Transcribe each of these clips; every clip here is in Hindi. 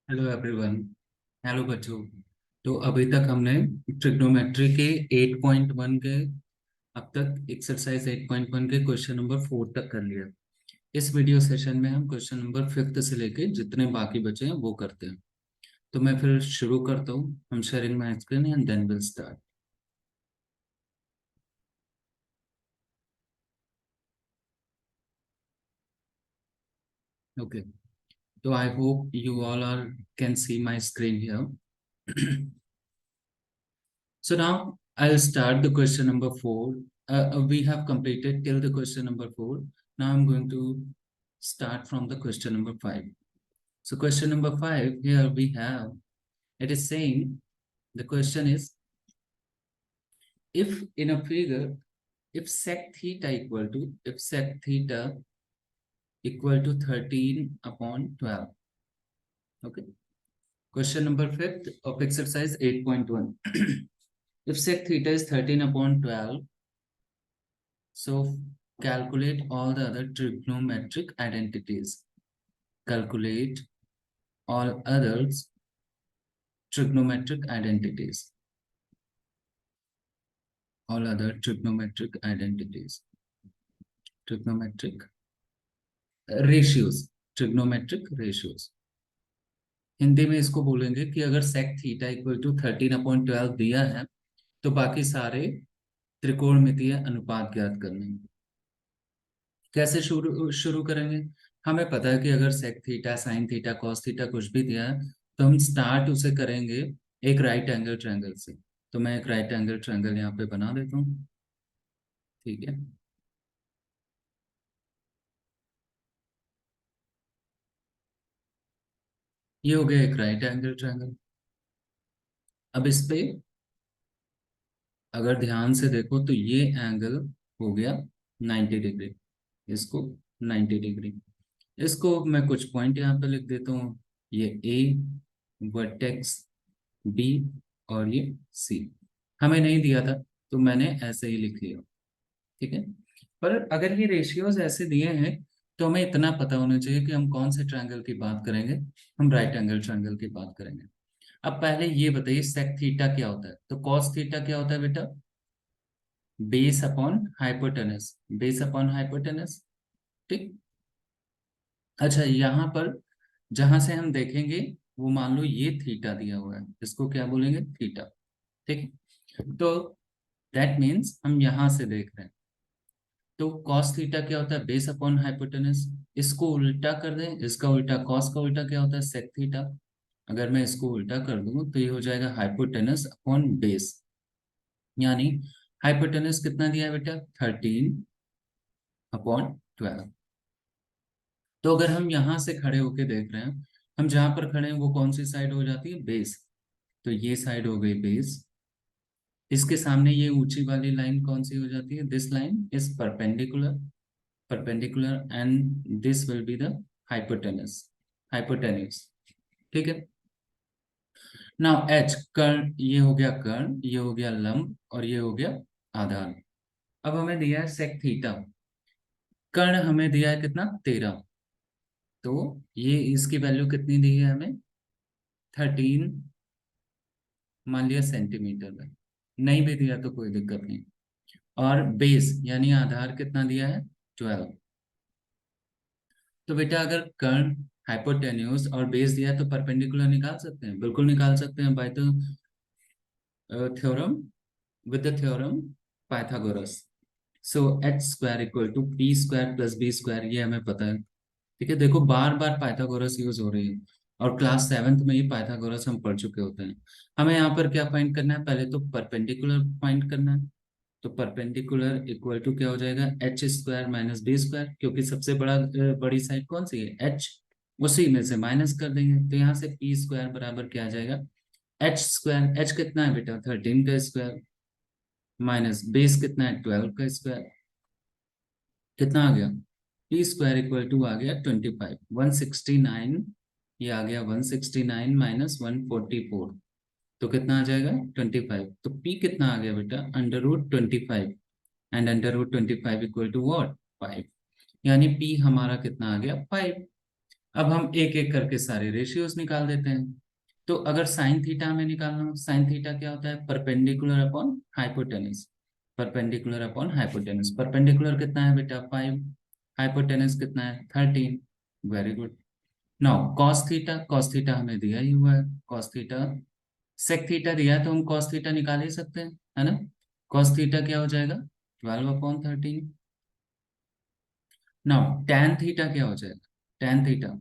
Hello everyone. हेलो बच्चों। तो अभी तक हमने ट्रिग्नोमेट्री के 8.1 के अब तक एक्सरसाइज 8.1 के क्वेश्चन नंबर 4 तक कर लिया। इस वीडियो सेशन में हम क्वेश्चन नंबर 5 से लेके जितने बाकी बचे हैं वो करते हैं। तो मैं फिर शुरू करता हूँ। हम sharing my screen and then will start. Okay. तो I hope you all are can see my screen here. So now I'll start the question number 4. We have completed till the question number 4. Now I'm going to start from the question number 5. So question number 5, here we have, it is saying, the question is, if in a figure, if sec theta equal to 13 upon 12. Okay. Question number 5 of exercise 8.1. If sec theta is 13 upon 12, so calculate all the other trigonometric identities. Calculate all others trigonometric identities. All other trigonometric identities. Trigonometric ratios. Trigonometric ratios. Hindi में इसको बोलेंगे कि अगर sec थीटा इक्वल टू 13/12 दिया है तो बाकी सारे त्रिकोणमितीय अनुपात ज्ञात करने हैं। कैसे शुरू शुरू करेंगे? हमें पता है कि अगर sec theta sine theta cos theta कुछ भी दिया है तो हम स्टार्ट उसे करेंगे एक राइट एंगल ट्रायंगल से। तो मैं एक राइट एंगल ट्रायंगल यहाँ पे बना देता हूँ। ठीक है। ये हो गया एक राइट एंगल ट्रायंगल। अब इस पे अगर ध्यान से देखो तो ये एंगल हो गया 90 डिग्री। इसको 90 डिग्री। इसको मैं कुछ पॉइंट यहाँ पे लिख देता हूँ। ये ए, वर्टेक्स बी और ये सी। हमें नहीं दिया था तो मैंने ऐसे ही लिख लिया। ठीक है। पर अगर ये रेशियोज ऐसे दिए हैं तो हमें इतना पता होना चाहिए कि हम कौन से ट्रायंगल की बात करेंगे। हम राइट एंगल ट्रायंगल की बात करेंगे। अब पहले ये बताइए सेक थीटा क्या होता है? तो कॉस थीटा क्या होता है बेटा? Base upon hypotenuse. Base upon hypotenuse. ठीक। अच्छा, यहाँ पर जहां से हम देखेंगे वो मान लो ये थीटा दिया हुआ है, इसको क्या बोलेंगे? थीटा। ठीक है। तो दैट मीन्स हम यहां से देख रहे हैं। तो cos थीटा क्या होता है? Base upon hypotenuse. इसको उल्टा कर दें, इसका उल्टा cos का उल्टा क्या होता है? Sec theta. अगर मैं इसको उल्टा कर दूं तो ये हो जाएगा हाइपोटेनस अपॉन बेस। यानी हाइपोटेनस कितना दिया है बेटा? 13/12। तो अगर हम यहां से खड़े होके देख रहे हैं, हम जहां पर खड़े हैं वो कौन सी साइड हो जाती है? बेस। तो ये साइड हो गई बेस। इसके सामने ये ऊंची वाली लाइन कौन सी हो जाती है? This line is perpendicular. perpendicular and this will be the hypotenuse. ठीक है। नाउ एच कर्ण, ये हो गया कर्ण, ये हो गया लंब और ये हो गया आधार। अब हमें दिया है सेक थीटा। कर्ण हमें दिया है कितना? 13। तो ये इसकी वैल्यू कितनी दी है हमें? 13 मान लिया सेंटीमीटर में। नहीं भी दिया तो कोई दिक्कत नहीं। और बेस यानी आधार कितना दिया है? 12। तो बेटा अगर कर्ण, हाइपोटेन्यूज और बेस दिया है तो परपेंडिकुलर निकाल सकते हैं? बिल्कुल निकाल सकते हैं by the theorem, with the theorem Pythagoras. So H square equal to P square plus B square, ये हमें पता है। ठीक है। देखो बार बार पाइथागोरस यूज हो रही है और क्लास 7th में ही पाइथागोरस हम पढ़ चुके होते हैं। हमें यहाँ पर क्या फाइंड करना है? पहले तो परपेंडिकुलर फाइंड करना है। तो परपेंडिकुलर इक्वल टू क्या हो जाएगा? H square minus B square, क्योंकि सबसे बड़ी साइड कौन सी है? एच। उसी में से माइनस कर देंगे तो यहाँ से पी स्क्वायर बराबर क्या आ जाएगा? H square. एच कितना है बेटा? 13 का स्क्वायर माइनस बेस कितना है? 12 का स्क्वायर। कितना आ गया? पी स्क्वायर इक्वल टू आ गया 25, 169। ये आ गया 169 माइनस 144। तो कितना आ जाएगा? 25। तो पी कितना आ गया बेटा? √25। And √25 equal to what? 5। यानी पी हमारा कितना आ गया? 5। अब हम एक एक करके सारे रेशियोज निकाल देते हैं। तो अगर साइन थीटा हमें निकालना हो, साइन थीटा क्या होता है? Perpendicular upon hypotenuse. Perpendicular upon hypotenuse. Perpendicular कितना है बेटा? 5। हाइपोटेनस कितना है? 13। Very good. Now cos theta, cos theta हमें दिया ही हुआ है। कॉस थीटा, सेक थीटा दिया है तो हम कॉस थीटा निकाल ही सकते हैं, है ना? कॉस थीटा क्या हो जाएगा? 12/13। नाउ tan थीटा क्या हो जाएगा? tan theta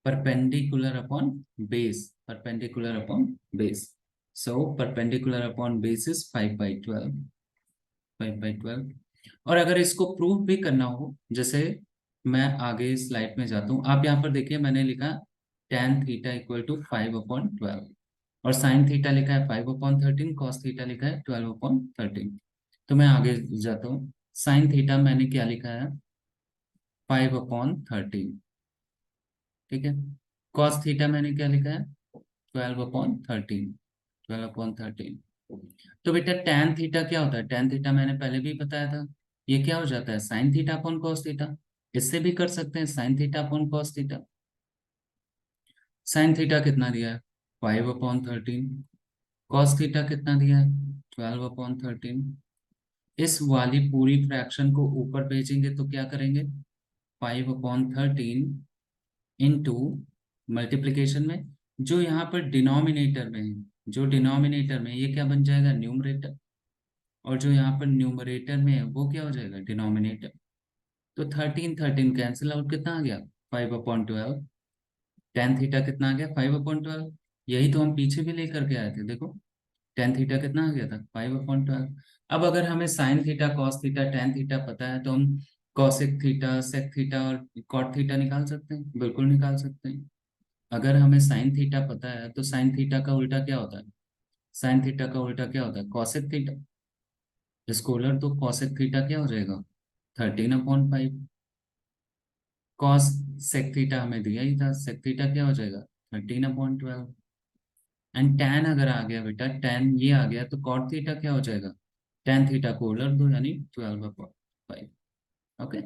perpendicular upon base, perpendicular upon base. So perpendicular upon base is 5/12, 5/12। और अगर इसको प्रूव भी करना हो, जैसे मैं आगे स्लाइड में जाता हूँ, आप यहाँ पर देखिए मैंने लिखा tan थीटा इक्वल टू 5/12 और sin थीटा लिखा है 5/13, cos थीटा लिखा है 12/13। तो मैं आगे जाता हूँ। sin थीटा मैंने क्या लिखा है? 5/13। ठीक है। cos थीटा मैंने क्या लिखा है? 12/13। 12/13। तो बेटा tan थीटा क्या होता है? tan थीटा मैंने पहले भी बताया था, ये क्या हो जाता है? sin theta upon cos theta. इससे भी कर सकते हैं, sin theta upon cos theta. sin theta कितना दिया है? 5/13। cos थीटा कितना दिया है? 12/13। इस वाली पूरी फ्रैक्शन को ऊपर भेजेंगे तो क्या करेंगे? 5/13 इंटू मल्टीप्लीकेशन में, जो यहाँ पर डिनोमिनेटर में है, जो डिनोमिनेटर में ये क्या बन जाएगा? न्यूमरेटर। और जो यहाँ पर न्यूमरेटर में है वो क्या हो जाएगा? डिनोमिनेटर। तो 13 कैंसिल आउट, कितना आ गया? 5/12। tan थीटा कितना आ गया? 5/12। यही तो हम पीछे भी लेकर के आए थे, देखो tan थीटा कितना आ गया था? 5/12। अब अगर हमें sign theta, cos theta, tan theta पता है तो हम कॉसेक थीटा, सेक थीटा और कॉट थीटा निकाल सकते हैं, बिल्कुल निकाल सकते हैं। अगर हमें साइन थीटा पता है तो साइन थीटा का उल्टा क्या होता है? साइन थीटा का उल्टा क्या होता है? Cosec theta. स्कॉलर तो कॉसेक थीटा क्या हो जाएगा? 13/5। कॉस सेक थीटा हमें दिया ही था, सेक थीटा क्या हो जाएगा? 13/12। एंड tan अगर आ गया बेटा, tan ये आ गया तो कॉट थीटा क्या हो जाएगा? tan थीटा को उलट दो, यानी 12/5। Okay,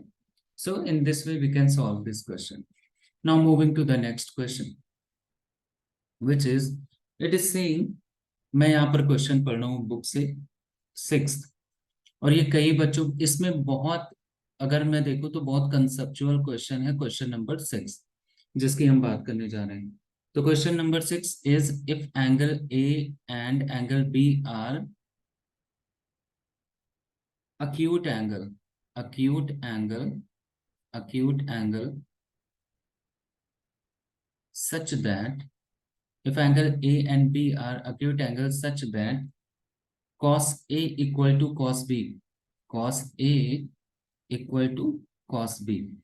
so in this way we can solve this question. Now moving to the next question, which is, it is saying, मैं यहाँ पर क्वेश्चन पढ़ रहा हूँ बुक से, 6th। और ये कई बच्चों इसमें बहुत, अगर मैं देखूँ तो बहुत कंसेप्चुअल क्वेश्चन है, क्वेश्चन नंबर 6 जिसकी हम बात करने जा रहे हैं। तो question number 6 is, if angle A and angle B are acute angle, acute angle, acute angle such that, if angle A and B are acute angles such that cos A equal to cos B, cos A equal to cos B,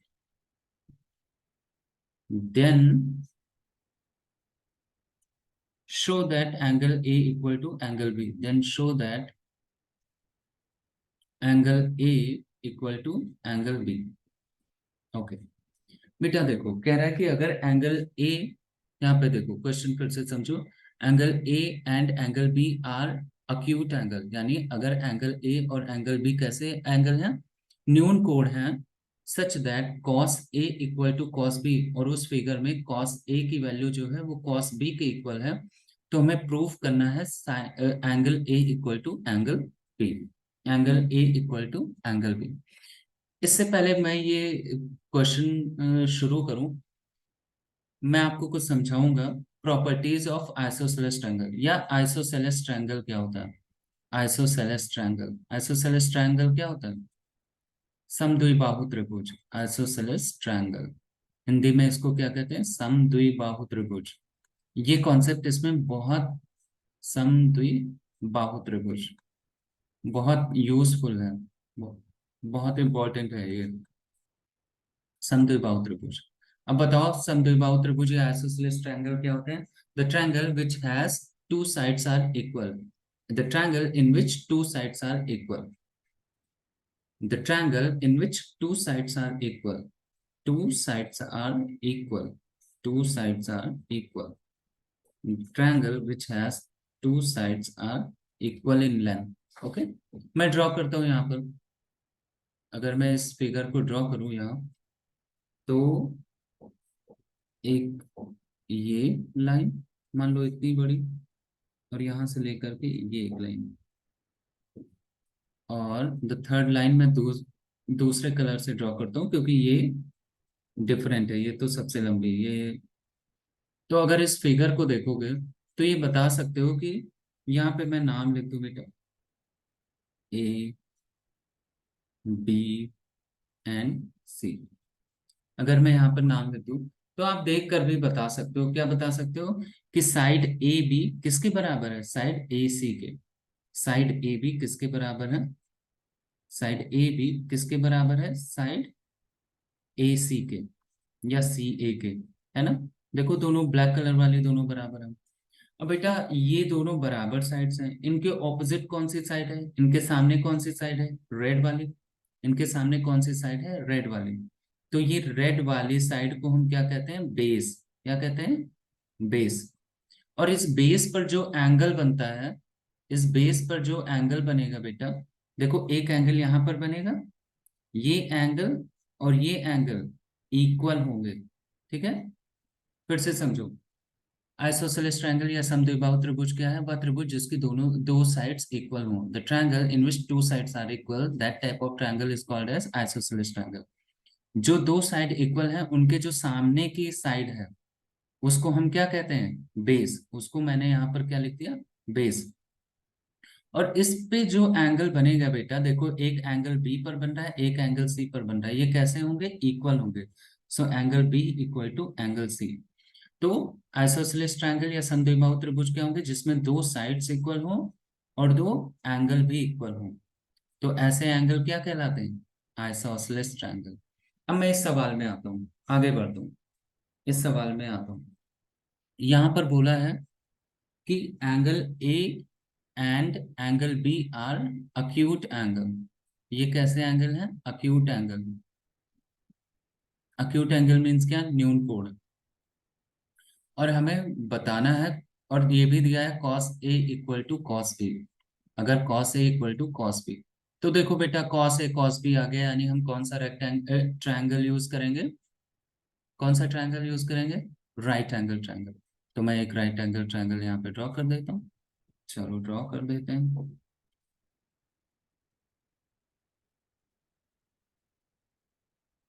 then show that angle A equal to angle B, then show that angle A equal to angle B। Okay बेटा देखो, कह रहा है कि अगर एंगल ए, यहाँ पे देखो क्वेश्चन फिर से समझो, angle A and angle B are acute angle, यानी अगर एंगल ए और एंगल बी कैसे एंगल हैं? न्यून कोण हैं, such that cos A equal to cos B, और उस फिगर में कॉस ए की वैल्यू जो है वो कॉस बी के इक्वल है। तो हमें प्रूफ करना है angle A equal to angle B, angle A equal to angle B. इससे पहले मैं ये क्वेश्चन शुरू करूं, मैं आपको कुछ समझाऊंगा। प्रॉपर्टीज ऑफ आइसोसेलेस ट्रायंगल, या आइसोसेलेस ट्रायंगल क्या होता है? आइसोसेलेस ट्रायंगल, आइसोसेलेस ट्रायंगल क्या होता है? समद्विबाहु त्रिभुज, आइसोसेलेस ट्रायंगल। हिंदी में इसको क्या कहते हैं? समद्विबाहु त्रिभुज। ये कॉन्सेप्ट इसमें बहुत, समद्विबाहु त्रिभुज बहुत यूजफुल है, बहुत इंपॉर्टेंट है ये समद्विबाहु त्रिभुज। अब बताओ समद्विबाहु त्रिभुज या आइसोसेलेस ट्रायंगल क्या होते हैं? The triangle which has two sides are equal, the triangle in which two sides are equal, the triangle in which two sides are equal, two sides are equal, two sides are equal, triangle which has two sides are equal in length. Okay, मैं ड्रॉ करता हूं यहाँ पर, अगर मैं इस फिगर को ड्रॉ करूं यहाँ, तो एक ये लाइन मान लो इतनी बड़ी, और यहां से लेकर के ये एक लाइन, और द थर्ड लाइन मैं दूसरे कलर से ड्रॉ करता हूँ क्योंकि ये डिफरेंट है, ये तो सबसे लंबी ये। तो अगर इस फिगर को देखोगे तो ये बता सकते हो कि यहाँ पे मैं नाम लिख दूं बेटा, ए बी एंड सी। अगर मैं यहाँ पर नाम लिख दूं तो आप देख कर भी बता सकते हो, क्या बता सकते हो कि साइड ए बी किसके बराबर है, साइड ए सी के। साइड ए बी किसके बराबर है, साइड ए बी किसके बराबर है, साइड ए सी के या सी ए के, है ना। देखो दोनों ब्लैक कलर वाले दोनों बराबर हैं। अब बेटा ये दोनों बराबर साइड्स हैं, इनके ऑपोजिट कौन सी साइड है, इनके सामने कौन सी साइड है, रेड वाली। इनके सामने कौन सी साइड है, रेड वाली। तो ये रेड वाली साइड को हम क्या कहते हैं, बेस। क्या कहते हैं, बेस। और इस बेस पर जो एंगल बनता है, इस बेस पर जो एंगल बनेगा बेटा, देखो एक एंगल यहां पर बनेगा, ये एंगल और ये एंगल इक्वल होंगे, ठीक है। फिर से समझो, आइसोसेलेस ट्रायंगल या समद्विबाहु त्रिभुज क्या है, वह त्रिभुज जिसकी दोनों दो साइड्स इक्वल हों। The triangle in which two sides are equal, that type of triangle is called as isosceles triangle. जो दो साइड इक्वल है, उनके जो सामने की साइड है उसको हम क्या कहते हैं, बेस। उसको मैंने यहाँ पर क्या लिख दिया, बेस। और इस पे जो एंगल बनेगा बेटा, देखो एक एंगल बी पर बन रहा है, एक एंगल सी पर बन रहा है, ये कैसे होंगे, इक्वल होंगे। So angle B equal to angle C. तो आइसोसेलेस ट्रायंगल या समद्विबाहु त्रिभुज क्या होंगे, जिसमें दो साइड्स इक्वल हो और दो एंगल भी इक्वल हो। तो ऐसे एंगल क्या कहलाते हैं, आइसोसेलेस ट्रायंगल। अब मैं इस सवाल में आता हूँ, आगे बढ़ता हूँ, इस सवाल में आता हूँ। यहाँ पर बोला है कि angle A and angle B are acute angle. ये कैसे एंगल है, acute angle. Acute angle means क्या, न्यून कोण। और हमें बताना है, और ये भी दिया है cos A equal to cos B. अगर cos A equal to cos B, तो देखो बेटा cos A cos B आ गया, यानी हम कौन सा ट्रायंगल यूज करेंगे, कौन सा ट्रायंगल यूज करेंगे, राइट एंगल ट्रायंगल। तो मैं एक राइट एंगल ट्रायंगल यहाँ पे ड्रॉ कर देता हूँ। चलो ड्रॉ कर देते हैं।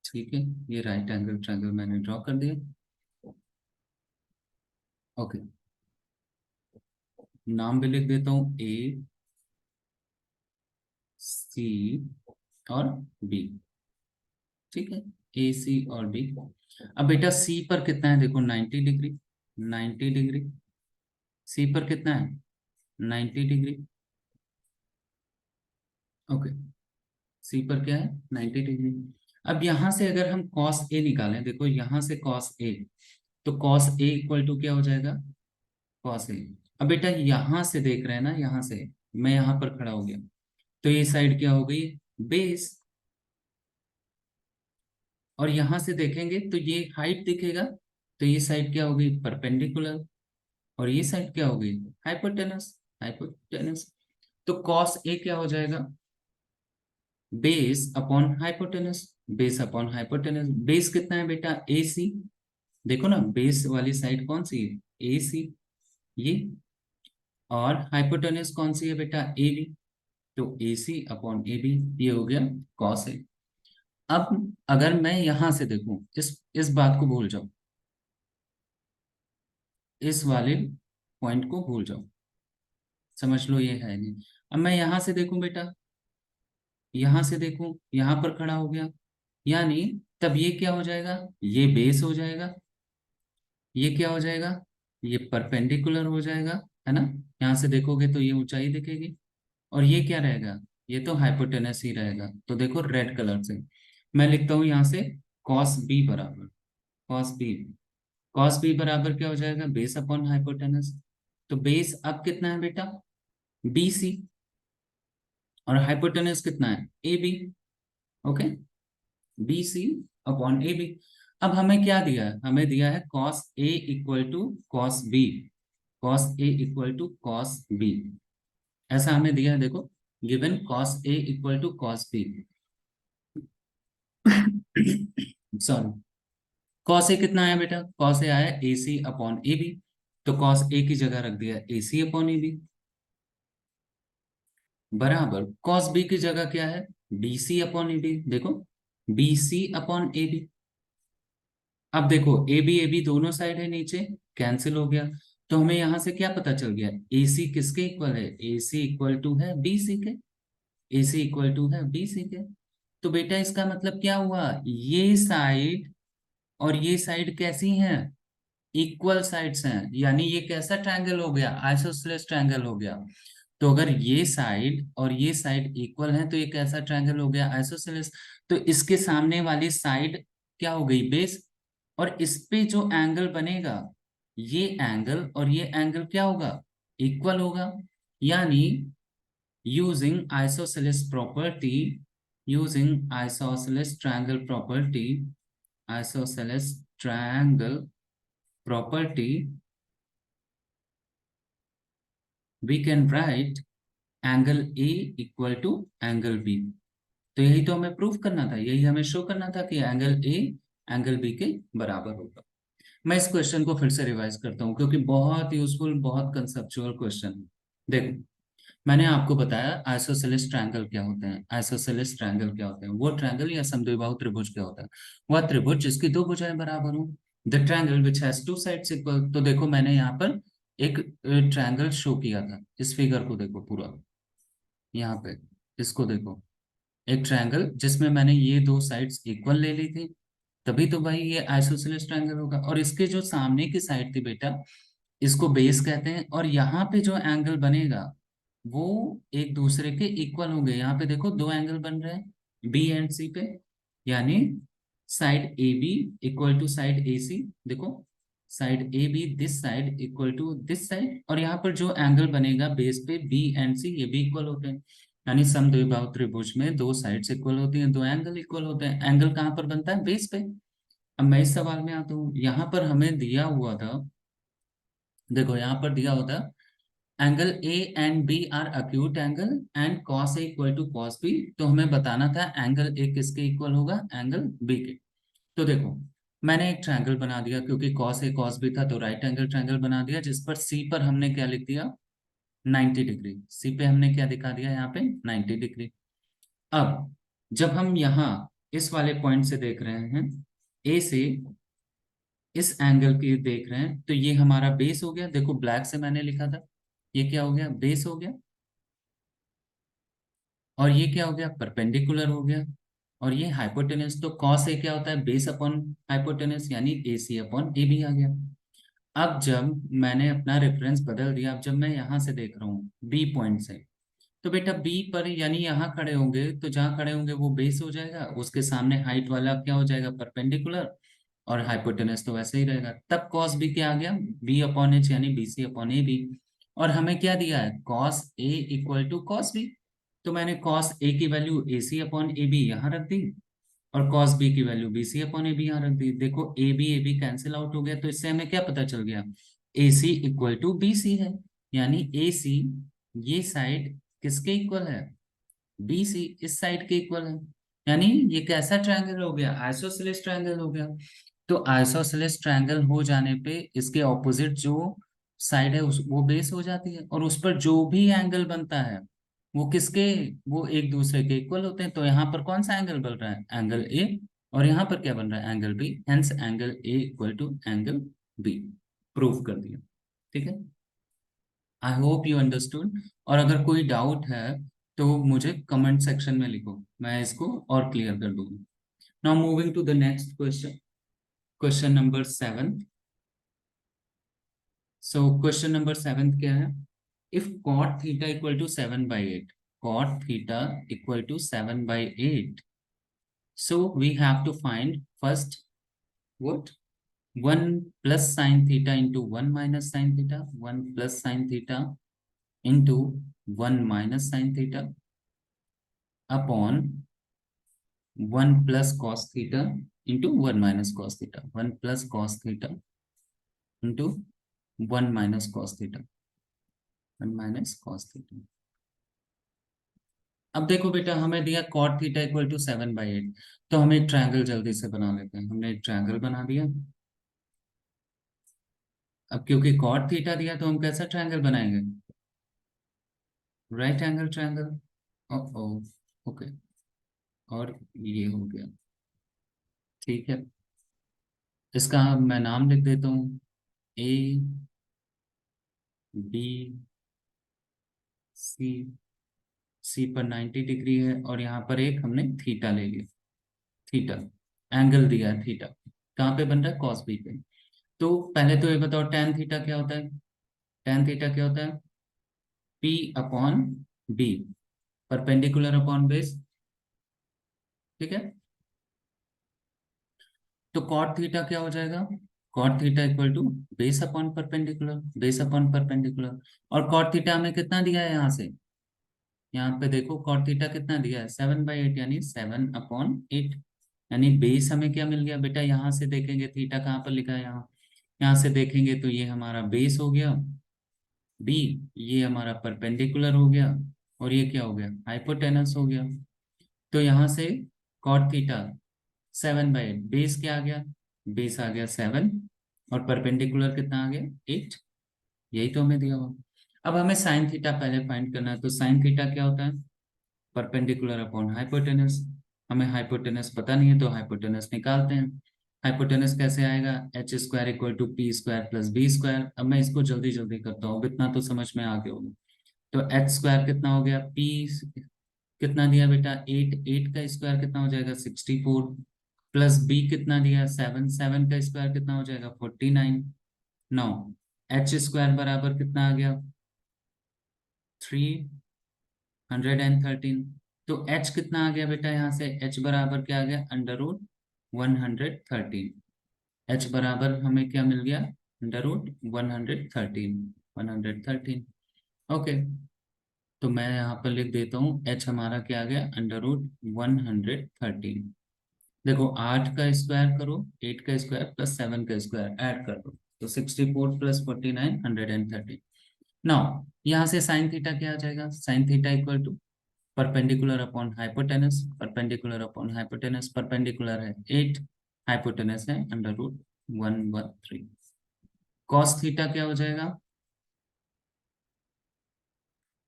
ठीक है, ये राइट एंगल ट्रायंगल मैंने ड्रॉ कर दिया। ओके, नाम भी लिख देता हूँ, ए सी और बी। ठीक है, ए सी और बी। अब बेटा सी पर कितना है, देखो 90 डिग्री, 90 डिग्री। सी पर कितना है, 90 डिग्री। ओके, सी पर क्या है, 90 डिग्री। अब यहां से अगर हम कॉस ए निकालें, देखो यहां से कॉस ए, तो कॉस ए इक्वल टू क्या हो जाएगा, कॉस ए। अब बेटा यहां से देख रहे हैं ना, यहां से मैं यहां पर खड़ा हो गया, तो ये साइड क्या हो गई, बेस। और यहां से देखेंगे तो ये हाइट दिखेगा, तो ये साइड क्या हो गई, परपेंडिकुलर। और ये साइड क्या हो गई, हाइपोटेनस। हाइपोटेनस। तो कॉस ए क्या हो जाएगा, base upon hypotenuse. Base upon hypotenuse, base कितना है बेटा, ए सी। देखो ना बेस वाली साइड कौन सी है, ए सी, ये। और हाइपोटेनस कौन सी है बेटा, ए बी। तो ए सी अपॉन ए बी, ये हो गया कॉस ए। अब अगर मैं यहां से देखूं, इस बात को भूल जाओ, इस वाले पॉइंट को भूल जाओ, समझ लो ये है नहीं। अब मैं यहां से देखूं बेटा, यहां से देखूं, यहां पर खड़ा हो गया, यानी तब ये क्या हो जाएगा, ये बेस हो जाएगा, ये क्या हो जाएगा, ये परपेंडिकुलर हो जाएगा, है ना। यहां से देखोगे तो ये ऊंचाई दिखेगी, और ये क्या रहेगा, ये तो हाइपोटेनस ही रहेगा। तो देखो रेड कलर से मैं लिखता हूं यहां से, कॉस बी बराबर, कॉस बी, कॉस बी बराबर क्या हो जाएगा, बेस अपॉन हाइपोटेनस। तो बेस अब कितना है बेटा, बी सी, और हाइपोटेनस कितना है, A B. Okay, B C upon A B. अब हमें क्या दिया है, हमें दिया है cos A equal to cos B, cos A equal to cos B, ऐसा हमें दिया है। देखो given cos A equal to cos B, sorry, cos A कितना आया बेटा, कॉस ए आया A C upon A B, तो कॉस ए की जगह रख दिया A C upon A B, बराबर कॉस बी की जगह क्या है, B C upon A B, देखो B C upon A B. अब देखो ए बी दोनों साइड है नीचे, कैंसिल हो गया, तो हमें यहां से क्या पता चल गया, ए सी किसके इक्वल है, ए सी इक्वल टू है बी सी के, ए सी इक्वल टू है बी सी के। तो बेटा इसका मतलब क्या हुआ, ये साइड और ये साइड कैसी हैं, इक्वल साइड्स हैं, यानी ये कैसा ट्रायंगल हो गया, आइसोसेलेस ट्रायंगल हो गया। तो अगर ये साइड और ये साइड इक्वल है तो ये कैसा ट्रायंगल हो गया, आइसोसेलेस। तो इसके सामने वाली साइड क्या हो गई, बेस, और इस पे जो एंगल बनेगा, ये एंगल और ये एंगल क्या होगा, इक्वल होगा। यानी using isosceles property, using isosceles triangle property, isosceles triangle property, we can write angle A equal to angle B। तो यही तो हमें प्रूफ करना था, यही हमें शो करना था कि एंगल A एंगल B के बराबर होगा। मैं इस क्वेश्चन को फिर से रिवाइज करता हूँ क्योंकि बहुत यूजफुल, बहुत कंसेप्चुअल क्वेश्चन है। देखो मैंने आपको बताया आइसोसेलेस ट्रायंगल क्या होते हैं, आइसोसेलेस ट्रायंगल क्या होते हैं, वो ट्रायंगल या समद्विबाहु त्रिभुज क्या होता है, वह त्रिभुज जिसकी दो भुजाएं बराबर हो, the triangle which has two sides equal. तो देखो मैंने यहाँ पर एक ट्रायंगल शो किया था, इस फिगर को देखो पूरा, यहाँ पे इसको देखो, एक ट्रायंगल जिसमें मैंने ये दो साइड्स इक्वल ले ली थी, तभी तो भाई ये आइसोसेलेस ट्रायंगल होगा। और इसके जो सामने की साइड थी बेटा, इसको बेस कहते हैं, और यहाँ पे जो एंगल बनेगा वो एक दूसरे के इक्वल होंगे। यहाँ पे देखो दो एंगल बन रहे हैं बी एंड सी पे, यानी side A B equal to side A C, देखो side A B this side equal to this side, और यहाँ पर जो एंगल बनेगा बेस पे बी एंड सी, ये भी इक्वल होते हैं। यानी समद्विबाहु त्रिभुज में दो साइड्स इक्वल होती हैं, दो एंगल इक्वल होते हैं। एंगल कहाँ पर बनता है, बेस पे। अब मैं इस सवाल में आता हूँ, यहाँ पर हमें दिया हुआ था, देखो यहाँ पर दिया होता angle A and B are acute angle and cos A equal to cos B, तो हमें बताना था एंगल ए किसके इक्वल होगा, एंगल बी के। तो देखो मैंने एक ट्रायंगल बना दिया, क्योंकि कॉस ए कॉस बी था तो राइट एंगल ट्रायंगल बना दिया, जिस पर सी पर हमने क्या लिख दिया, 90 डिग्री। सी पे हमने क्या दिखा दिया, यहाँ पे 90 डिग्री। अब जब हम यहाँ इस वाले पॉइंट से देख रहे हैं, ए से इस एंगल की देख रहे हैं, तो ये हमारा बेस हो गया, देखो ब्लैक से मैंने लिखा था, ये क्या हो गया, बेस हो गया। और ये क्या हो गया, परपेंडिकुलर हो गया। और ये हाइपोटेनस, तो कॉस ए क्या होता है, बेस अपॉन हाइपोटेनस, यानी ए सी अपॉन ए बी आ गया। अब जब मैंने अपना रेफरेंस बदल दिया, अब जब मैं यहाँ से देख रहा हूँ बी पॉइंट से, तो बेटा बी पर यानी यहाँ खड़े होंगे, तो जहाँ खड़े होंगे वो बेस हो जाएगा, उसके सामने हाइट वाला क्या हो जाएगा, परपेंडिकुलर, और हाइपोटेनस तो वैसे ही रहेगा। तब कॉस बी क्या आ गया, बी अपॉन एच, यानी B C upon A B. और हमें क्या दिया है, cos A equal to cos B, तो मैंने कॉस ए की value A C upon A B यहाँ रख दी, और कॉस बी की value B C upon A B यहाँ रख दी। देखो ए बी कैंसिल आउट हो गया, तो इससे हमें क्या पता चल गया, ए सी इक्वल टू बी सी है, यानी ए सी ये साइड किसके इक्वल है, बी सी इस साइड के इक्वल है। यानी ये कैसा ट्रायंगल हो गया, आइसोसेलेस ट्रायंगल हो गया। तो आइसोसेलेस ट्रायंगल हो जाने पे इसके ऑपोजिट जो साइड है उस वो बेस हो जाती है, और उस पर जो भी एंगल बनता है वो किसके, वो एक दूसरे के इक्वल होते हैं। तो यहाँ पर कौन सा एंगल बन रहा है, एंगल ए, और यहाँ पर क्या बन रहा है, angle B, hence angle A equal to angle B. Prove कर दिया, ठीक है। I hope you understood. और अगर कोई डाउट है तो मुझे कमेंट सेक्शन में लिखो, मैं इसको और क्लियर कर दूंगा। Now moving to the next question, question number 7। So question number 7 क्या है, if cot theta equal to 7/8, cot theta equal to 7/8, so we have to find first what, 1 plus sin theta into 1 minus sin theta, 1 plus sin theta into 1 minus sin theta upon 1 plus cos theta into 1 minus cos theta, 1 plus cos theta into 1 minus cos theta, 1 minus cos theta। अब देखो बेटा, हमें दिया कॉट थीटा इक्वल टू 7/8, तो हमें एक ट्रायंगल जल्दी से बना लेते हैं। हमने एक ट्रायंगल बना दिया। अब क्योंकि कॉट थीटा दिया तो हम कैसा ट्रायंगल बनाएंगे? Right angle triangle. Oh okay. और ये हो गया। ठीक है, इसका मैं नाम लिख देता हूँ, ए बी सी। सी पर 90 डिग्री है और यहाँ पर एक हमने थीटा ले लिया। थीटा एंगल दिया है, थीटा कहाँ पे बन रहा है? कॉस बी पे। तो पहले तो ये बताओ टेन थीटा क्या होता है? टेन थीटा क्या होता है? P upon B, perpendicular upon base. ठीक है, तो कॉट थीटा क्या हो जाएगा? Cot theta equal to base upon perpendicular, base upon perpendicular. और कॉट थीटा हमें कितना दिया है यहाँ से? यहाँ पे देखो कॉट थीटा कितना दिया है? 7/8, यानी 7/8। यानी बेस हमें क्या मिल गया बेटा? यहाँ से देखेंगे थीटा कहाँ पर लिखा है, यहाँ। यहाँ से देखेंगे तो ये हमारा बेस हो गया बी, ये हमारा परपेंडिकुलर हो गया, और ये क्या हो गया? हाइपोटेनस हो गया। तो यहाँ से कॉट थीटा 7/8, बेस क्या आ गया? बेस आ गया 7, और परपेंडिकुलर कितना आ गया? 8। यही तो हमें दिया हुआ। अब हमें साइन थीटा पहले फाइंड करना है, तो साइन थीटा क्या होता है? Perpendicular upon hypotenuse. हमें हाइपोटेनस पता नहीं है, तो हाइपोटेनस निकालते हैं। हाइपोटेनस कैसे आएगा? H square equal to P square plus B square. अब मैं इसको जल्दी जल्दी करता हूँ, अब इतना तो समझ में आ गया होगा। तो एच स्क्वायर कितना हो गया? पी कितना दिया बेटा? 8। 8 का स्क्वायर कितना हो जाएगा? 64। प्लस बी कितना दिया? 7। 7 का स्क्वायर कितना हो जाएगा? 49। 9। एच स्क्वायर बराबर कितना आ गया? 313। तो एच कितना आ गया बेटा? यहाँ से एच बराबर क्या आ गया? √113। एच बराबर हमें क्या मिल गया? √113। 113। ओके, तो मैं यहाँ पर लिख देता हूँ, एच हमारा क्या आ गया? √113। देखो 8 का स्क्वायर करो, 8 का स्क्वायर प्लस 7 का स्क्वायर ऐड कर दो, तो 64 प्लस 49, 113। नाउ यहाँ से साइन थीटा क्या आ जाएगा? Sine theta equal to perpendicular upon hypotenuse, perpendicular upon hypotenuse, perpendicular है 8, हाइपोटेनस है √113। कॉस थीटा क्या हो जाएगा?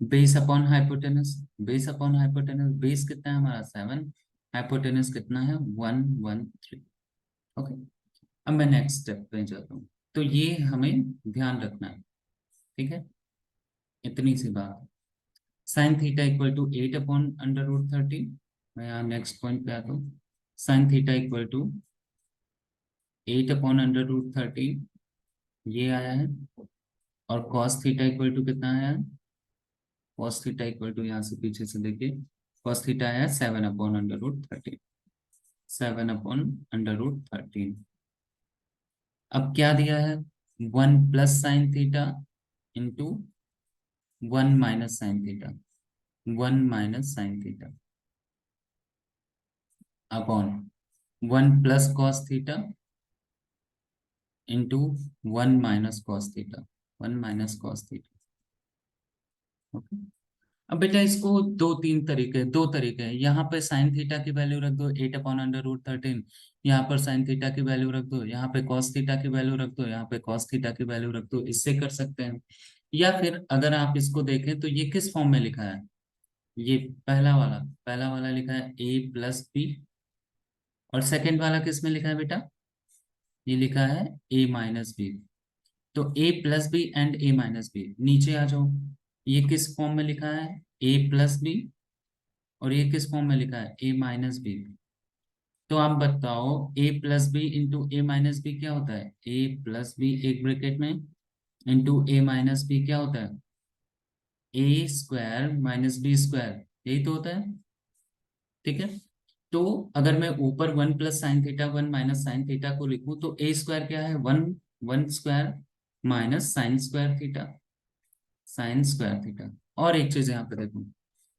Base upon hypotenuse, base upon hypotenuse. Base कितना है हमारा? 7। हाइपोटेनस कितना है? 113। ओके, अब मैं नेक्स्ट स्टेप पे जाता हूँ। तो ये हमें ध्यान रखना है, ठीक है, इतनी सी बात। Sine theta equal to 8/√13। मैं यहाँ नेक्स्ट पॉइंट पे आता हूँ। साइन थीटा इक्वल टू 8/√13, ये आया है। और कॉस थीटा इक्वल टू कितना आया है? कॉस थीटा इक्वल टू, यहाँ से पीछे से देखिए, कॉस थीटा आया 7/√13। 7/√13। अब क्या दिया है? 1 + sin theta into 1 - sin theta. 1 - sin theta upon 1 + cos theta into 1 - cos theta. 1 - cos theta. Okay, अब बेटा इसको दो तरीके हैं। यहाँ पे साइन थीटा की वैल्यू रख दो 8/√13, यहाँ पर साइन थीटा की वैल्यू रख दो, यहाँ पे कॉस थीटा की वैल्यू रख दो, यहाँ पे कॉस थीटा की वैल्यू रख दो, इससे कर सकते हैं। या फिर अगर आप इसको देखें तो ये किस फॉर्म में लिखा है? ये पहला वाला लिखा है a + b, और सेकंड वाला किस में लिखा है बेटा? ये लिखा है a - b। तो a + b and a - b, नीचे आ जाओ। ये किस फॉर्म में लिखा है? a + b, और ये किस फॉर्म में लिखा है? a - b। तो आप बताओ, a + b into a - b क्या होता है? a + b एक ब्रैकेट में इंटू a - b क्या होता है? a² - b², यही तो होता है। ठीक है, तो अगर मैं ऊपर 1 + sin थीटा 1 - sin थीटा को लिखूं, तो a² क्या है? 1 - sin²थीटा। sin²थीटा। और एक चीज यहाँ पे देखो,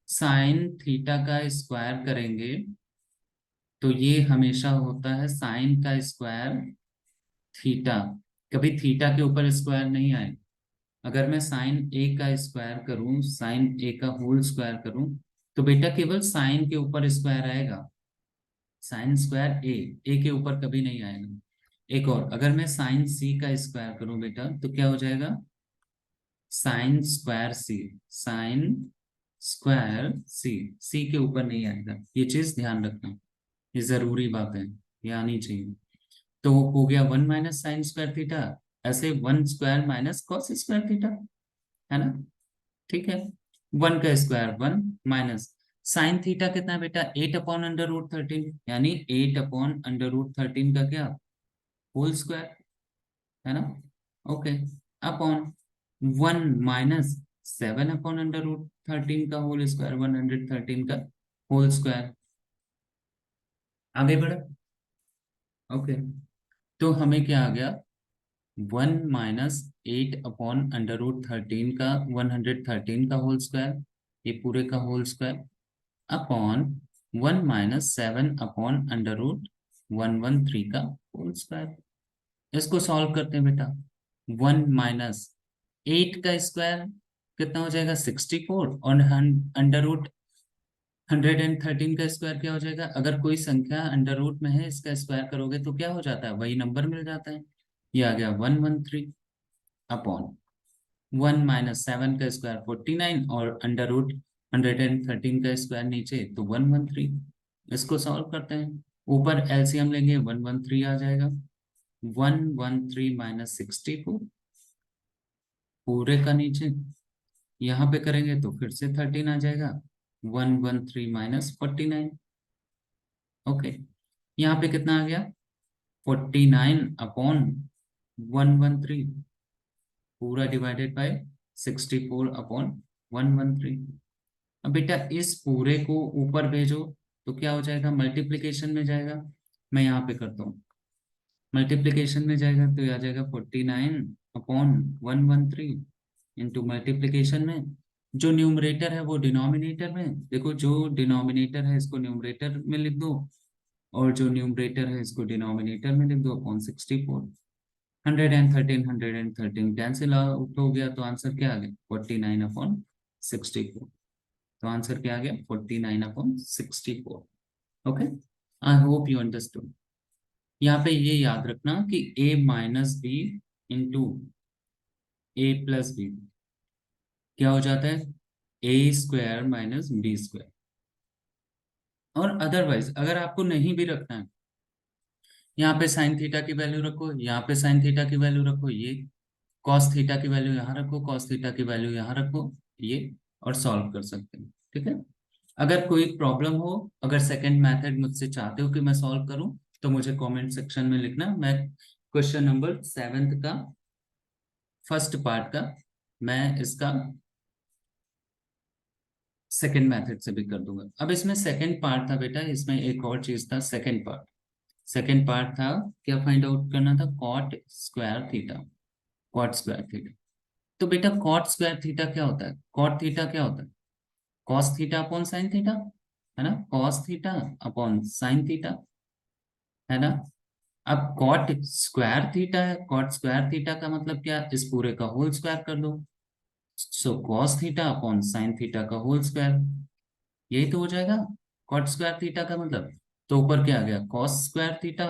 साइन थीटा का स्क्वायर करेंगे तो ये हमेशा होता है साइन का स्क्वायर थीटा। कभी थीटा के ऊपर स्क्वायर नहीं आए। अगर मैं साइन ए का स्क्वायर करूं, साइन ए का होल स्क्वायर करूं, तो बेटा केवल साइन के ऊपर स्क्वायर आएगा, साइन स्क्वायर ए के ऊपर कभी नहीं आएगा। एक और, अगर मैं साइन सी का स्क्वायर करूं बेटा तो क्या हो जाएगा, साइन स्क्वायर सी, साइन स्क्वायर सी, सी के ऊपर नहीं आएगा। ये चीज ध्यान रखना, ये जरूरी बात है, ये आनी चाहिए। तो हो गया 1 - sin² थीटा, ऐसे 1² - cos² थीटा, है ना। ठीक है, 1 का स्क्वायर 1 साइन थीटा कितना है बेटा, 8/√13, यानी 8/√13 का क्या, होल स्क्वायर, है ना। ओके, अपॉन 1 - 7/√13 का होल स्क्वायर, 113 का होल स्क्वायर। आगे बढ़े। ओके, तो हमें क्या आ गया, 1 - 8/√13 का 113 का होल स्क्वायर, ये पूरे का होल स्क्वायर, अपॉन 1 - 7/√113 का होल स्क्वायर। इसको सॉल्व करते हैं बेटा। 1 - 8 का स्क्वायर कितना हो जाएगा, 64, और अंडर रूट 113 का स्क्वायर क्या हो जाएगा, अगर कोई संख्या अंडर रूट में है इसका स्क्वायर करोगे तो क्या हो जाता है, वही नंबर मिल जाता है। ये आ गया 113, अपॉन 1 - 7 का स्क्वायर 49, और अंडर रूट 113 का स्क्वायर नीचे तो 113। इसको सॉल्व करते हैं, ऊपर एलसीएम लेंगे 113 आ जाएगा, 113 - 64 पूरे का नीचे, यहाँ पे करेंगे तो फिर से 13 आ जाएगा, 113 - 49। ओके, यहाँ पे कितना आ गया, 49/113, पूरा डिवाइडेड बाय 64/113। अब बेटा इस पूरे को ऊपर भेजो तो क्या हो जाएगा, मल्टीप्लीकेशन में जाएगा। मैं यहाँ पे करता हूँ, मल्टीप्लीकेशन में जाएगा तो ये आ जाएगा 49/113, इंटू मल्टीप्लीकेशन में जो न्यूमरेटर है वो डिनोमिनेटर में, देखो जो डिनोमिनेटर है इसको न्यूमरेटर में लिख दो, और जो न्यूमरेटर है इसको डिनोमिनेटर में लिख दो, अपॉन 64। 113 कैंसिल आउट हो गया, तो आंसर क्या आ गया, 49/64। तो आंसर क्या आ गया, 49/64। Okay, I hope you understood. यहाँ पे ये याद रखना कि a - b × a + b क्या हो जाता है, a² - b²। और अदरवाइज अगर आपको नहीं भी रखना है, यहाँ पे साइन थीटा की वैल्यू रखो, यहाँ पे साइन थीटा की वैल्यू रखो, ये कॉस थीटा की वैल्यू यहाँ रखो, कॉस थीटा की वैल्यू यहाँ रखो, ये, और सॉल्व कर सकते हैं। ठीक है, अगर कोई प्रॉब्लम हो, अगर सेकंड मेथड मुझसे चाहते हो कि मैं सॉल्व करूं, तो मुझे कमेंट सेक्शन में लिखना, मैं क्वेश्चन नंबर 7 का फर्स्ट पार्ट का मैं इसका सेकंड मेथड से भी कर दूंगा। अब इसमें सेकंड पार्ट था बेटा, इसमें एक और चीज था, सेकंड पार्ट था, क्या फाइंड आउट करना था, कॉट स्क्वायर थीटा। तो बेटा कॉट स्क्वायर थीटा क्या होता है, कॉट थीटा क्या होता है, cos theta upon sine theta, है ना, cos theta upon sine theta, है ना। अब कॉट स्क्वायर थीटा है, कॉट स्क्वायर थीटा का मतलब क्या, इस पूरे का होल स्क्वायर कर दो, so cos theta upon sine theta का होल स्क्वायर, यही तो हो जाएगा कॉट स्क्वायर थीटा का मतलब। तो ऊपर क्या आ गया, कॉस स्क्वायर थीटा,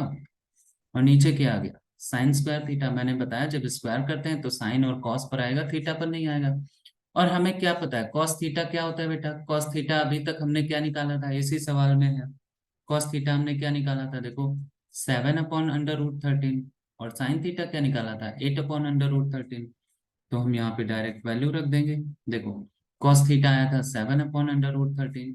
और नीचे क्या आ गया, साइन स्क्वायर थीटा। मैंने बताया जब स्क्वायर करते हैं तो साइन और कॉस पर आएगा, थीटा पर नहीं आएगा। और हमें क्या पता है कॉस थीटा क्या होता है बेटा, कॉस थीटा अभी तक हमने क्या निकाला था, इसी सवाल में है, कॉस थीटा हमने क्या निकाला था, देखो 7/√13, और साइन थीटा क्या निकाला था, 8/√13। तो हम यहाँ पे डायरेक्ट वैल्यू रख देंगे, देखो कॉस थीटा आया था 7/√13,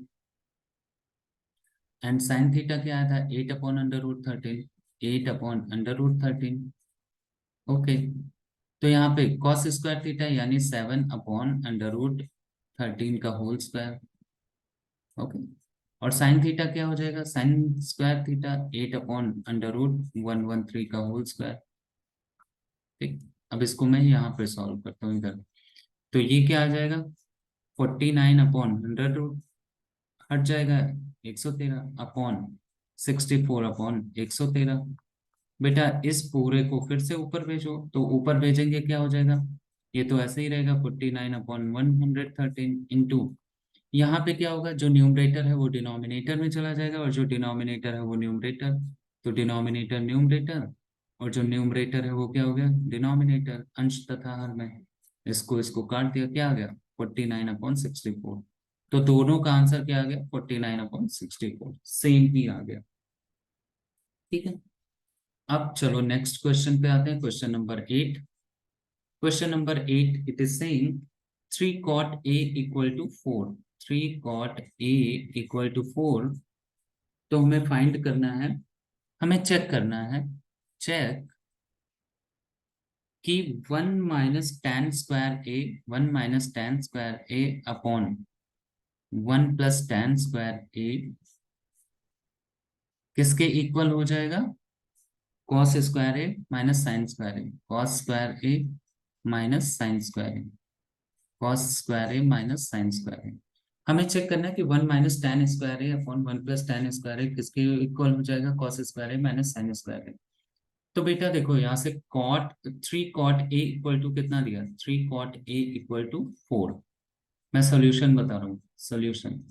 एंड साइन थीटा क्या आया था, 8/√13, 8/√13। ओके, तो यहाँ पे कॉस स्क्वायर थीटा यानी 7/√13 का होल स्क्वायर। ओके, और साइन थीटा क्या हो जाएगा, साइन स्क्वायर थीटा 8/√113 का होल स्क्वायर। ठीक, अब इसको मैं यहाँ पे सॉल्व करता हूँ इधर, तो ये क्या आ जाएगा, 49/100 हट जाएगा, 113/64/113। बेटा इस पूरे को फिर से ऊपर भेजो, तो ऊपर भेजेंगे क्या हो जाएगा, ये तो ऐसे ही रहेगा, 49/113 इंटू यहाँ पे क्या होगा, जो न्यूमरेटर है वो डिनोमिनेटर में चला जाएगा और जो डिनोमिनेटर है वो न्यूमरेटर, तो डिनोमिनेटर न्यूमरेटर और जो न्यूमरेटर है वो क्या हो गया, डिनोमिनेटर, अंश तथा हर में। इसको इसको काट दिया, क्या आ गया, 49/64। तो दोनों का आंसर क्या आ गया, 49/64, सेम ही आ गया। ठीक है, अब चलो नेक्स्ट क्वेश्चन पे आते हैं, question number 8। Question number 8, it is saying 3 cot a equal to 4। 3 cot a equal to 4। तो हमें फाइंड करना है, हमें चेक करना है, चेक कि 1 - tan² a upon 1 + tan² a किसके इक्वल हो जाएगा, cos² a minus sin² a, cos² a minus sin² a, cos² a minus sin²a। हमें चेक करना है कि 1 - tan² a upon 1 + tan² a किसके इक्वल हो जाएगा, cos² a माइनस sin²a। तो बेटा देखो यहाँ से cot 3 cot a equal to कितना दिया, 3 cot a इक्वल टू 4। मैं सोल्यूशन बता रहा हूँ, सोल्यूशन।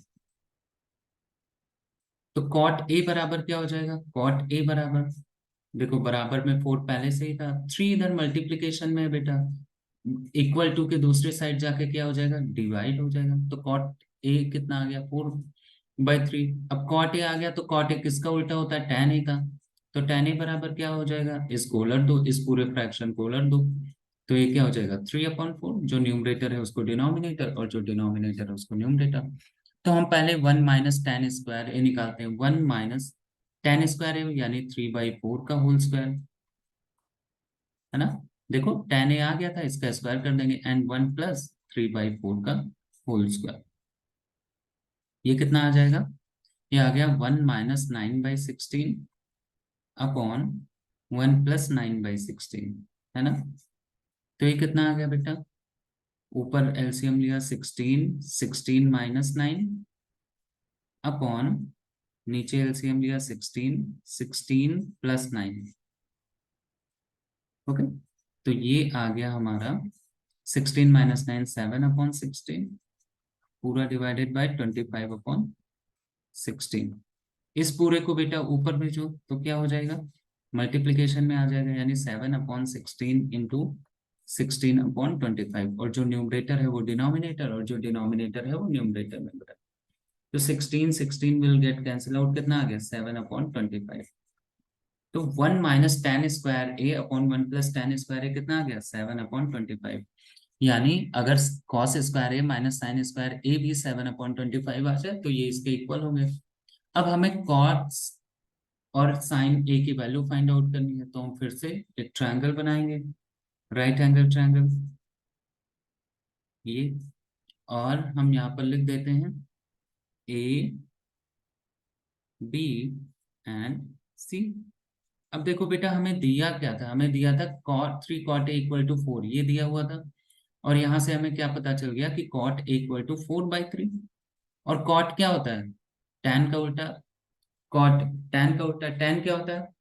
तो कॉट ए बराबर क्या हो जाएगा, कॉट ए बराबर, देखो बराबर में 4 पहले से ही था, 3 इधर मल्टीप्लीकेशन में है बेटा, इक्वल टू के दूसरे साइड जाके क्या हो जाएगा, डिवाइड हो जाएगा। तो कॉट ए कितना आ गया, 4/3। अब कॉट ए आ गया तो कॉट ए किसका उल्टा होता है, tan ए का। तो tan ए बराबर क्या हो जाएगा, इसको उलट दो, इस पूरे फ्रैक्शन को उलट दो। तो ये क्या हो जाएगा, 3/4, जो न्यूमरेटर है उसको डिनोमिनेटर और जो डिनोमिनेटर है उसको न्यूमरेटर। तो हम पहले 1 - tan² a निकालते हैं, 1 - tan² a यानी 3/4 का होल स्क्वायर, है ना। देखो tan a आ गया था, इसका स्क्वायर कर देंगे, एंड 1 + 3/4 का होल स्क्वायर। ये कितना आ जाएगा, ये आ गया 1 - 9/16 अपॉन 1 + 9/16, है ना। तो ये कितना आ गया बेटा, ऊपर एलसीएम लिया 16, 16 - 9 अपॉन नीचे एलसीएम लिया 16, 16 + 9। ओके, तो ये आ गया हमारा 16 - 9 7/16, पूरा डिवाइडेड बाय 25/16। इस पूरे को बेटा ऊपर भेजो तो क्या हो जाएगा, मल्टीप्लीकेशन में आ जाएगा, यानी 7/16 इंटू 16/25, और जो न्यूमरेटर है वो डिनोमिनेटर और जो डिनोमिनेटर है वो न्यूमरेटर में बराबर। तो 16 16 विल गेट कैंसिल आउट, कितना आ गया, 7/25। तो 1 - tan² a upon 1 + tan² a कितना आ गया, 7/25। यानी अगर cos² a minus sin² a भी 7/25 आ जाए तो ये इसके इक्वल होंगे। अब हमें cos और sin a की वैल्यू फाइंड आउट करनी है, तो हम फिर से एक ट्रायंगल बनाएंगे, राइट एंगल ट्रायंगल ये, और हम यहाँ पर लिख देते हैं ए बी एंड सी। अब देखो बेटा हमें दिया क्या था, हमें दिया था cot 3 cot a equal to 4, ये दिया हुआ था। और यहाँ से हमें क्या पता चल गया कि cot a इक्वल टू 4/3। और cot क्या होता है, tan का उल्टा, cot tan का उल्टा, tan क्या होता है,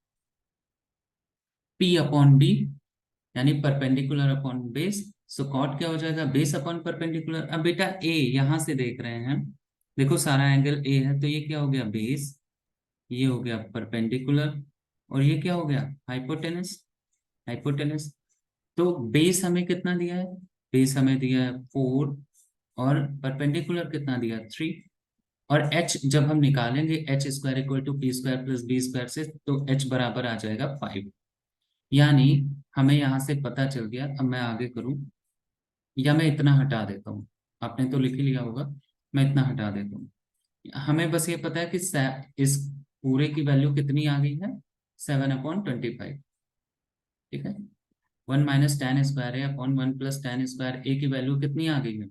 p/b, यानी परपेंडिकुलर अपॉन बेस। सो कॉट क्या हो जाएगा, बेस अपॉन परपेंडिकुलर। अब बेटा ए यहां से देख रहे हैं, देखो सारा एंगल ए है, तो ये क्या हो गया, बेस, ये हो गया परपेंडिकुलर, और ये क्या हो गया, हाइपोटेनस, हाइपोटेनस। तो बेस हमें कितना दिया है, बेस हमें दिया है 4, और परपेंडिकुलर कितना दिया, 3। और h जब हम निकालेंगे h² equal to p² + b² से, तो h बराबर आ जाएगा 5। यानी हमें यहाँ से पता चल गया, अब मैं आगे करूँ या मैं इतना हटा देता हूँ, आपने तो लिख ही लिया होगा, मैं इतना हटा देता हूँ। हमें बस ये पता है कि इस पूरे की वैल्यू कितनी आ गई है, 7/25। ठीक है, 1 - tan² a upon 1 + tan² a की वैल्यू कितनी आ गई है,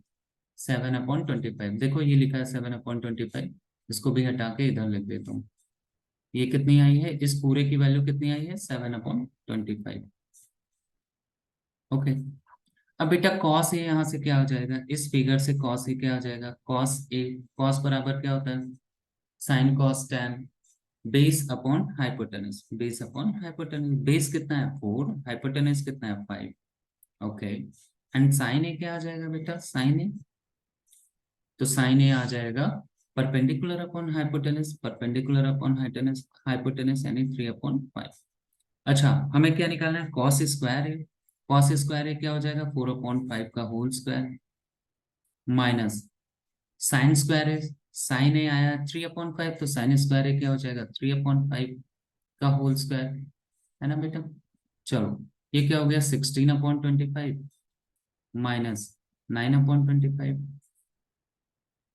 7/25। देखो ये लिखा है 7/25, इसको भी हटा के इधर लिख देता हूँ। ये कितनी आई है, इस पूरे की वैल्यू कितनी आई है, 7/25। ओके, अब बेटा कॉस ए यहाँ से क्या हो जाएगा, इस फिगर से कॉस ए क्या आ जाएगा, कॉस ए, कॉस बराबर क्या होता है, sine cos tan, base upon hypotenuse, base upon hypotenuse. Base कितना है 4, हाइपोटेनस कितना है 5। ओके, एंड साइन ए क्या आ जाएगा बेटा, साइन ए, तो साइन ए आ जाएगा perpendicular upon hypotenuse, perpendicular upon hypotenuse, hypotenuse यानी 3/5। अच्छा, हमें क्या निकालना है, कॉस स्क्वायर है। कॉस स्क्वायर है क्या हो जाएगा, 4/5 का whole square, minus sine square है। साइन ए आया 3/5, तो साइन स्क्वायर है क्या हो जाएगा, 3/5 का होल स्क्वायर, है ना बेटा। चलो, ये क्या हो गया, 16/25 माइनस 9/25,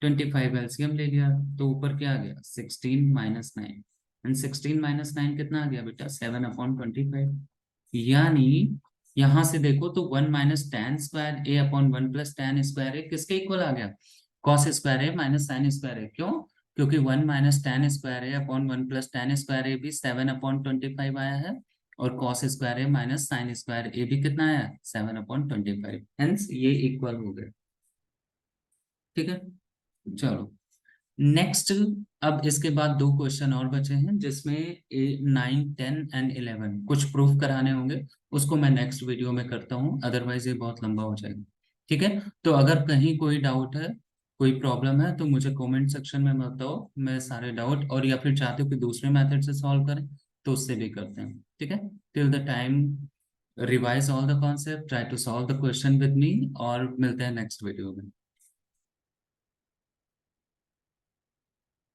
25 एलसीएम ले लिया, तो ऊपर क्या आ गया, 16 - 9, एंड 16 - 9 कितना आ गया बेटा, 7/25। यानी यहां से देखो तो 1 - tan² A/1 + tan² A किसके इक्वल आ गया, कॉस स्क्वायर ए माइनस साइन स्क्वायर ए। क्यों, क्योंकि 1 - tan² A/1 + tan² A भी 7/25 आया है, और कॉस स्क्वायर ए माइनस साइन स्क्वायर ए भी कितना आया, 7/25, हेंस ये इक्वल हो गए। ठीक है, चलो नेक्स्ट। अब इसके बाद दो क्वेश्चन और बचे हैं, जिसमें 9, 10 एंड 11 कुछ प्रूफ कराने होंगे। उसको मैं नेक्स्ट वीडियो में करता हूँ, अदरवाइज ये बहुत लंबा हो जाएगा। ठीक है, तो अगर कहीं कोई डाउट है, कोई प्रॉब्लम है, तो मुझे कमेंट सेक्शन में बताओ, मैं सारे डाउट, और या फिर चाहते हो कि दूसरे मेथड से सॉल्व करें तो उससे भी करते हैं। ठीक है, till the time revise all the concept, try to solve the question with me, और मिलते हैं नेक्स्ट वीडियो में।